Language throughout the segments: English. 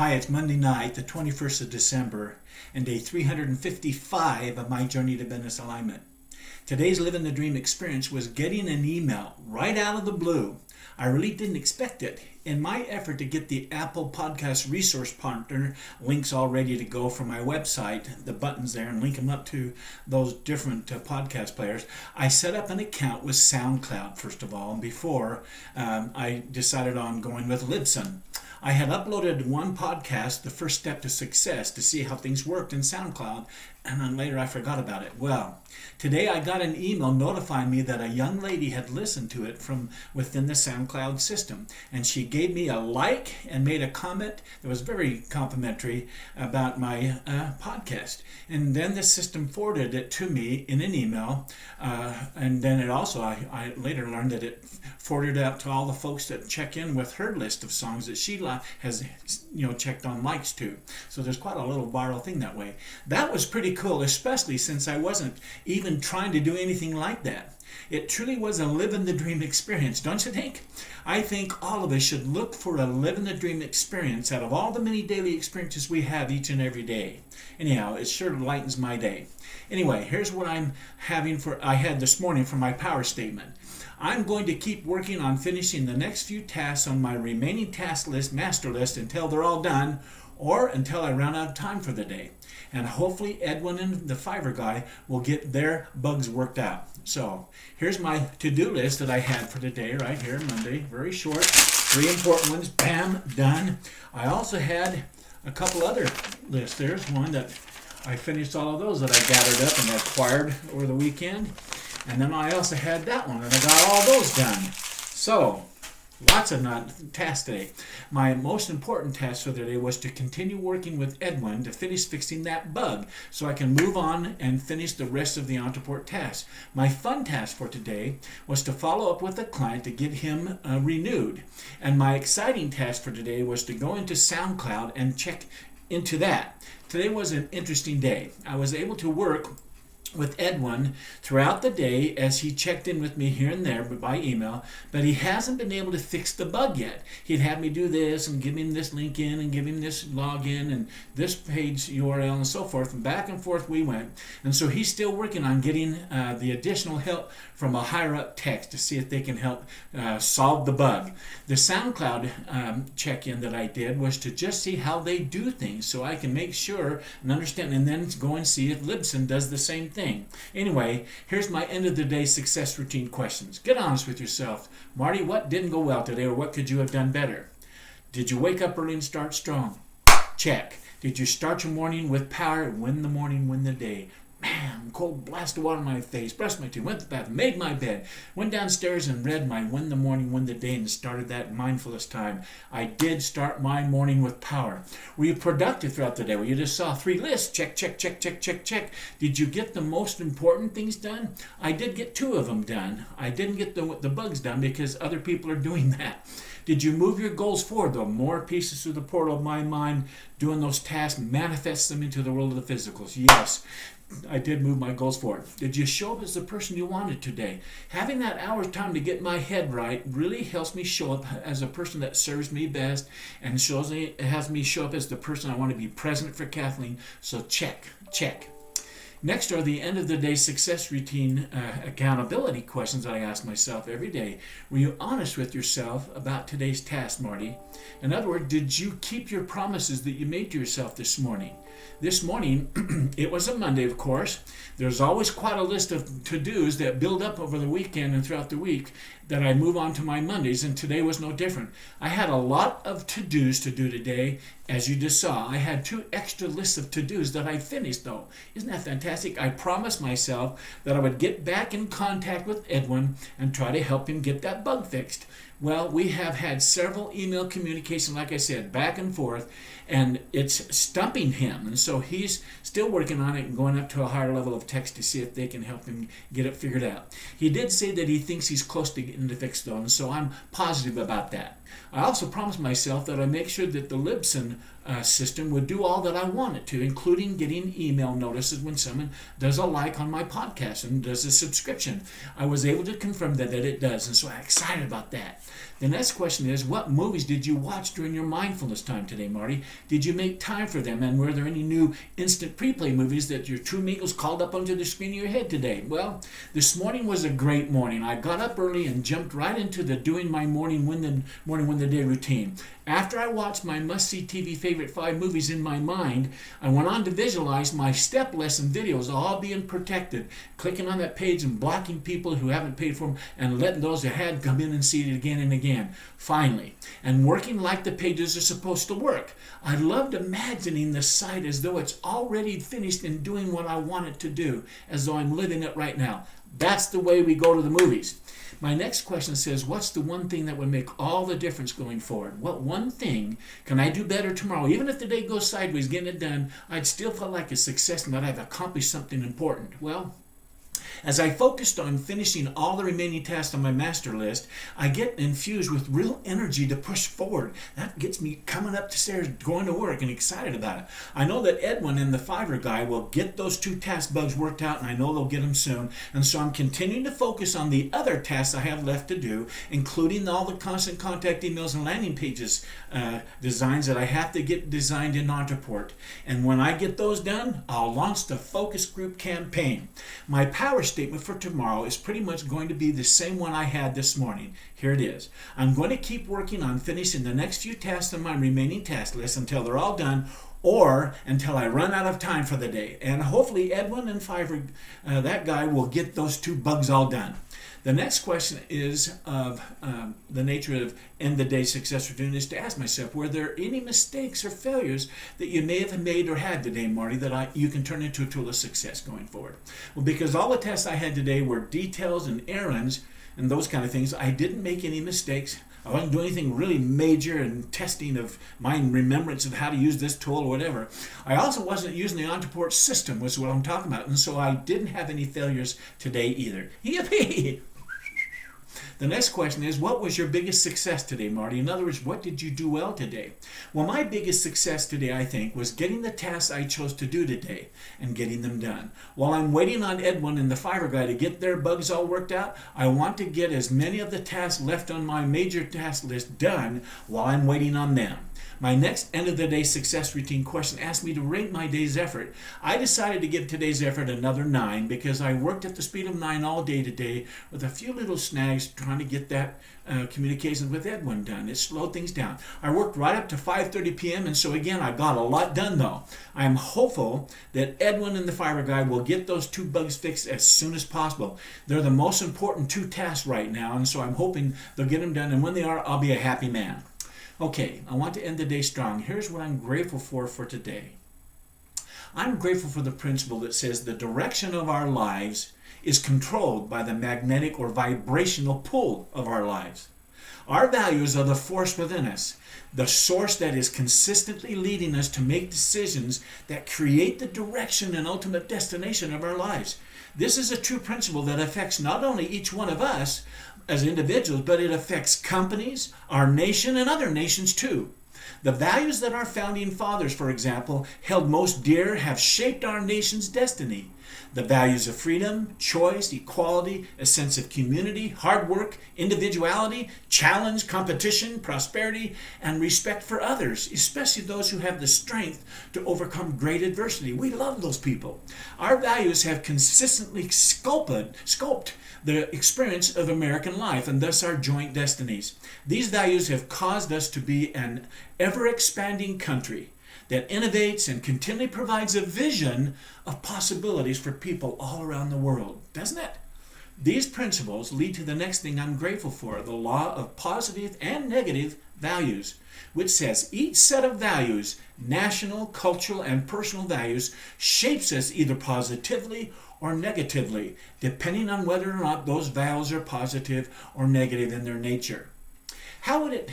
Hi, it's Monday night, the 21st of December, and day 355 of my journey to business alignment. Today's Living the Dream experience was getting an email right out of the blue. I really didn't expect it. In my effort to get the Apple Podcast Resource Partner links all ready to go for my website, the buttons there, and link them up to those different podcast players, I set up an account with SoundCloud, first of all, before I decided on going with Libsyn. I had uploaded one podcast, The First Step to Success, to see how things worked in SoundCloud, and then later I forgot about it. Well, today I got an email notifying me that a young lady had listened to it from within the SoundCloud system, and she gave me a like and made a comment that was very complimentary about my podcast. And then the system forwarded it to me in an email, and then it also, I later learned that it forwarded out to all the folks that check in with her list of songs that she has checked on likes to. So there's quite a little viral thing that way. That was pretty cool, especially since I wasn't even trying to do anything like that. It truly was a living the dream experience, don't you think? I think all of us should look for a living the dream experience out of all the many daily experiences we have each and every day. Anyhow, it sure lightens my day. Anyway, here's what I had this morning for my power statement. I'm going to keep working on finishing the next few tasks on my remaining task list, master list, until they're all done, or until I run out of time for the day. And hopefully Edwin and the Fiverr guy will get their bugs worked out. So here's my to-do list that I had for today right here, Monday. Very short, 3 important ones, bam, done. I also had a couple other lists. There's one that I finished all of those that I gathered up and acquired over the weekend. And then I also had that one, and I got all those done. So, lots of tasks today. My most important task for the day was to continue working with Edwin to finish fixing that bug so I can move on and finish the rest of the Entreport tasks. My fun task for today was to follow up with a client to get him renewed. And my exciting task for today was to go into SoundCloud and check into that. Today was an interesting day. I was able to work with Edwin throughout the day as he checked in with me here and there by email, but he hasn't been able to fix the bug yet. He'd have me do this and give him this link in and give him this login and this page URL and so forth, and back and forth we went. And so he's still working on getting the additional help from a higher up tech to see if they can help solve the bug. The SoundCloud check-in that I did was to just see how they do things so I can make sure and understand, and then go and see if Libsyn does the same thing. Anyway, here's my end of the day success routine questions. Get honest with yourself. Marty, what didn't go well today, or what could you have done better? Did you wake up early and start strong? Check. Did you start your morning with power and win the morning, win the day? Man, cold blast of water on my face, brushed my teeth, went to the bathroom, made my bed, went downstairs and read my Win the Morning, Win the Day, and started that mindfulness time. I did start my morning with power. Were you productive throughout the day? Well, you just saw 3 lists. Check, check, check, check, check, check. Did you get the most important things done? I did get 2 of them done. I didn't get the bugs done because other people are doing that. Did you move your goals forward, though? More pieces through the portal of my mind, doing those tasks, manifest them into the world of the physicals. Yes, I did move my goals forward. Did you show up as the person you wanted today? Having that hour's time to get my head right really helps me show up as a person that serves me best, and has me show up as the person I want to be present for Kathleen. So check, check. Next are the end of the day success routine accountability questions that I ask myself every day. Were you honest with yourself about today's task, Marty? In other words, did you keep your promises that you made to yourself this morning? This morning, it was a Monday, of course. There's always quite a list of to-dos that build up over the weekend and throughout the week that I move on to my Mondays, and today was no different. I had a lot of to-dos to do today, as you just saw. I had 2 extra lists of to-dos that I finished, though. Isn't that fantastic? I promised myself that I would get back in contact with Edwin and try to help him get that bug fixed. Well, we have had several email communication, like I said, back and forth, and it's stumping him. And so he's still working on it and going up to a higher level of text to see if they can help him get it figured out. He did say that he thinks he's close to getting it fixed, though, and so I'm positive about that. I also promised myself that I'd make sure that the Libsyn system would do all that I want it to, including getting email notices when someone does a like on my podcast and does a subscription. I was able to confirm that it does, and so I'm excited about that. The next question is, what movies did you watch during your mindfulness time today, Marty? Did you make time for them? And were there any new instant preplay movies that your true amigos called up onto the screen of your head today? Well, this morning was a great morning. I got up early and jumped right into the doing my morning win the day routine. After I watched my must-see TV favorite 5 movies in my mind, I went on to visualize my step lesson videos all being protected, clicking on that page and blocking people who haven't paid for them and letting those that had come in and see it again and again. Finally, and working like the pages are supposed to work. I loved imagining the site as though it's already finished and doing what I want it to do, as though I'm living it right now. That's the way we go to the movies. My next question says, what's the one thing that would make all the difference going forward? What one thing can I do better tomorrow? Even if the day goes sideways getting it done, I'd still feel like a success and that I've accomplished something important. Well, as I focused on finishing all the remaining tasks on my master list, I get infused with real energy to push forward. That gets me coming up the stairs, going to work, and excited about it. I know that Edwin and the Fiverr guy will get those 2 task bugs worked out, and I know they'll get them soon. And so I'm continuing to focus on the other tasks I have left to do, including all the constant contact emails and landing pages designs that I have to get designed in Ontraport. And when I get those done, I'll launch the focus group campaign. My power statement for tomorrow is pretty much going to be the same one I had this morning. Here it is. I'm going to keep working on finishing the next few tasks on my remaining task list until they're all done, or until I run out of time for the day. And hopefully Edwin and Fiverr, that guy, will get those 2 bugs all done. The next question is of the nature of end the day success routine, is to ask myself, were there any mistakes or failures that you may have made or had today, Marty, that you can turn into a tool of success going forward? Well, because all the tests I had today were details and errands and those kind of things, I didn't make any mistakes. I wasn't doing anything really major in testing of my remembrance of how to use this tool or whatever. I also wasn't using the Ontraport system, was what I'm talking about, and so I didn't have any failures today either. Yippee! The next question is, what was your biggest success today, Marty? In other words, what did you do well today? Well, my biggest success today, I think, was getting the tasks I chose to do today and getting them done. While I'm waiting on Edwin and the Fiverr guy to get their bugs all worked out, I want to get as many of the tasks left on my major task list done while I'm waiting on them. My next end of the day success routine question asked me to rate my day's effort. I decided to give today's effort another 9 because I worked at the speed of 9 all day today with a few little snags trying to get that communications with Edwin done. It slowed things down. I worked right up to 5:30 p.m. and so again I got a lot done though. I am hopeful that Edwin and the Fiverr guy will get those 2 bugs fixed as soon as possible. They're the most important 2 tasks right now, and so I'm hoping they'll get them done, and when they are, I'll be a happy man. Okay, I want to end the day strong. Here's what I'm grateful for today. I'm grateful for the principle that says the direction of our lives is controlled by the magnetic or vibrational pull of our lives. Our values are the force within us, the source that is consistently leading us to make decisions that create the direction and ultimate destination of our lives. This is a true principle that affects not only each one of us as individuals, but it affects companies, our nation, and other nations too. The values that our founding fathers, for example, held most dear have shaped our nation's destiny. The values of freedom, choice, equality, a sense of community, hard work, individuality, challenge, competition, prosperity, and respect for others, especially those who have the strength to overcome great adversity. We love those people. Our values have consistently sculpted the experience of American life and thus our joint destinies. These values have caused us to be an ever-expanding country that innovates and continually provides a vision of possibilities for people all around the world, doesn't it? These principles lead to the next thing I'm grateful for, the law of positive and negative values, which says each set of values, national, cultural, and personal values, shapes us either positively or negatively, depending on whether or not those values are positive or negative in their nature. How would it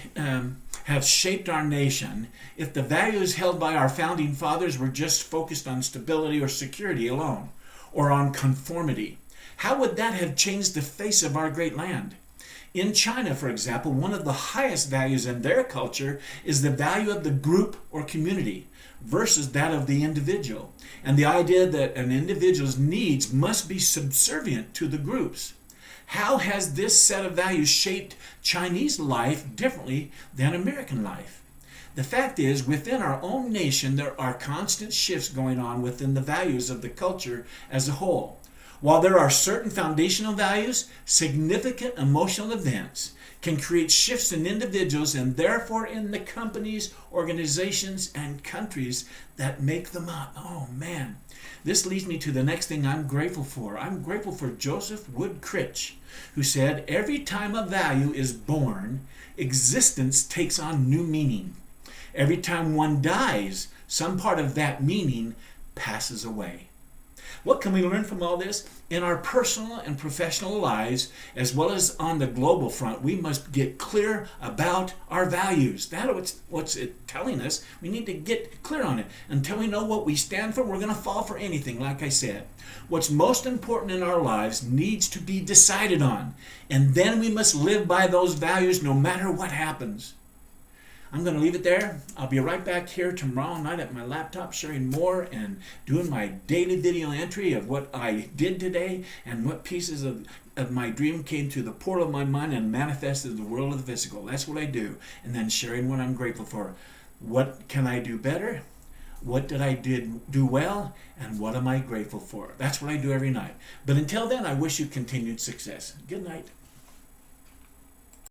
have shaped our nation if the values held by our founding fathers were just focused on stability or security alone, or on conformity? How would that have changed the face of our great land? In China, for example, one of the highest values in their culture is the value of the group or community versus that of the individual, and the idea that an individual's needs must be subservient to the group's. How has this set of values shaped Chinese life differently than American life? The fact is, within our own nation, there are constant shifts going on within the values of the culture as a whole. While there are certain foundational values, significant emotional events can create shifts in individuals and therefore in the companies, organizations, and countries that make them up. Oh man. This leads me to the next thing I'm grateful for. I'm grateful for Joseph Wood Critch, who said, every time a value is born, existence takes on new meaning. Every time one dies, some part of that meaning passes away. What can we learn from all this? In our personal and professional lives, as well as on the global front, we must get clear about our values. That's what's it telling us. We need to get clear on it. Until we know what we stand for, we're going to fall for anything, like I said. What's most important in our lives needs to be decided on. And then we must live by those values no matter what happens. I'm going to leave it there. I'll be right back here tomorrow night at my laptop sharing more and doing my daily video entry of what I did today and what pieces of my dream came through the portal of my mind and manifested in the world of the physical. That's what I do. And then sharing what I'm grateful for. What can I do better? What did I do well? And what am I grateful for? That's what I do every night. But until then, I wish you continued success. Good night.